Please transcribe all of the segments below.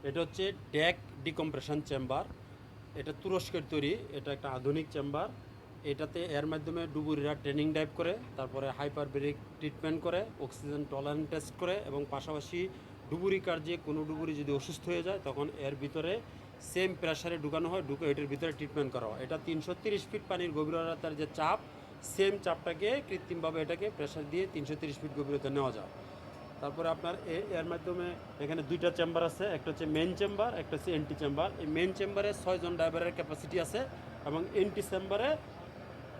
এটা হচ্ছে day decompression chamber. এটা তুরস্কের তৈরি, এটা একটা আধুনিক চেম্বার। এটাতে এর মাধ্যমে ডুবুরিরা ট্রেনিং ডাইভ করে, তারপরে হাইপারবেরিক ট্রিটমেন্ট করে, অক্সিজেন টলারেন্স টেস্ট করে, এবং পাশাপাশি ডুবুরি কার্যে কোনো ডুবুরি যদি অসুস্থ হয়ে যায় তখন এর ভিতরে সেম প্রেশারে ঢুকানো হয়, ঢুকে এটার ভিতরে ট্রিটমেন্ট করা হয়। এটা 330 ফিট পানির গভীরতার যে চাপ, সেম চাপটাকে কৃত্রিমভাবে এটাকে প্রেশার দিয়ে 330 ফিট গভীরতা নেওয়া যায়। তারপরে আপনার এর মাধ্যমে এখানে দুইটা চেম্বার আছে, একটা হচ্ছে মেন চেম্বার, একটা হচ্ছে এন্টি চেম্বার। এই মেন চেম্বারে 6জন ড্রাইভারের ক্যাপাসিটি আছে এবং এন্টি চেম্বারে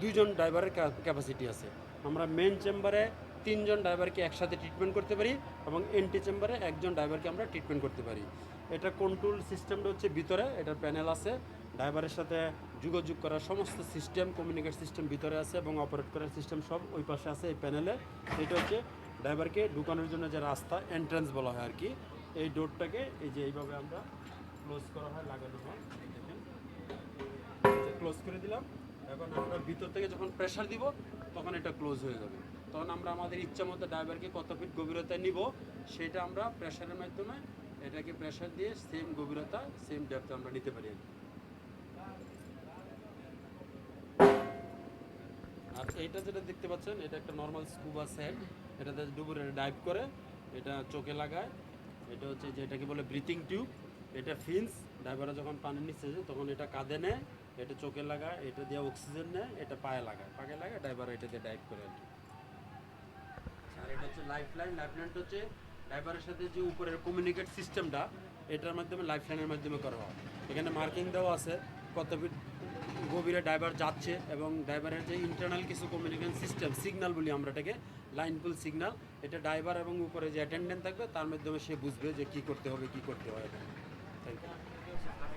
2জন ড্রাইভারের ক্যাপাসিটি আছে। আমরা মেন চেম্বারে 3জন ড্রাইভারকে একসাথে ট্রিটমেন্ট করতে পারি এবং এন্টি চেম্বারে একজন ড্রাইভারকে আমরা ট্রিটমেন্ট করতে পারি। এটা কন্ট্রোল সিস্টেমটা হচ্ছে ভিতরে, এটার প্যানেল আছে, ড্রাইভারের সাথে যোগাযোগ করার সমস্ত সিস্টেম, কমিউনিকেট সিস্টেম ভিতরে আছে এবং অপারেট করার সিস্টেম সব ওই পাশে আছে এই প্যানেলে। এটা হচ্ছে ড্রাইভারকে ঢুকানোর জন্য যে রাস্তা, এন্ট্রান্স বলা হয় আর কি। এই ডোরটাকে এই যে এইভাবে আমরা ক্লোজ করা হয়, লাগানো হয়, দেখেন ক্লোজ করে দিলাম। এখন আমরা ভিতর থেকে যখন প্রেশার দিব তখন এটা ক্লোজ হয়ে যাবে। তখন আমরা আমাদের ইচ্ছা মতো ড্রাইভারকে কত ফিট গভীরতায় নিব সেটা আমরা প্রেশারের মাধ্যমে এটাকে প্রেশার দিয়ে সেম গভীরতা, সেম ডেপথে আমরা নিতে পারি। আর এইটা যেটা দেখতে পাচ্ছেন, এটা একটা নর্মাল স্কুবা সেট। এটাতে ডুবুরে ডাইভ করে, এটা চোখে লাগায়। এটা হচ্ছে যে এটাকে বলে ব্রিথিং টিউব। এটা ফিন্স, ড্রাইভাররা যখন পানির নিচে যায় তখন এটা কাঁধে নেয়, এটা চোখে লাগায়, এটা দিয়ে অক্সিজেন নেয়, এটা পায়ে লাগায়, ড্রাইভার এটা দিয়ে ডাইভ করে আর কি। আর এটা হচ্ছে লাইফ লাইন। লাইফ লাইনটা হচ্ছে ড্রাইভারের সাথে যে উপরের কমিউনিকেট সিস্টেমটা, এটার মাধ্যমে লাইফ লাইনের মাধ্যমে করা হয়। এখানে মার্কিং দেওয়া আছে কত ফিট গভীরে ড্রাইভার যাচ্ছে, এবং ড্রাইভারের যে ইন্টারনাল কিছু কমিউনিকেশন সিস্টেম, সিগন্যাল বলি আমরা এটাকে, লাইন পুল সিগন্যাল, এটা ড্রাইভার এবং উপরে যে অ্যাটেন্ডেন্ট থাকবে তার মাধ্যমে সে বুঝবে যে কী করতে হবে, কী করতে হয়। Thank you.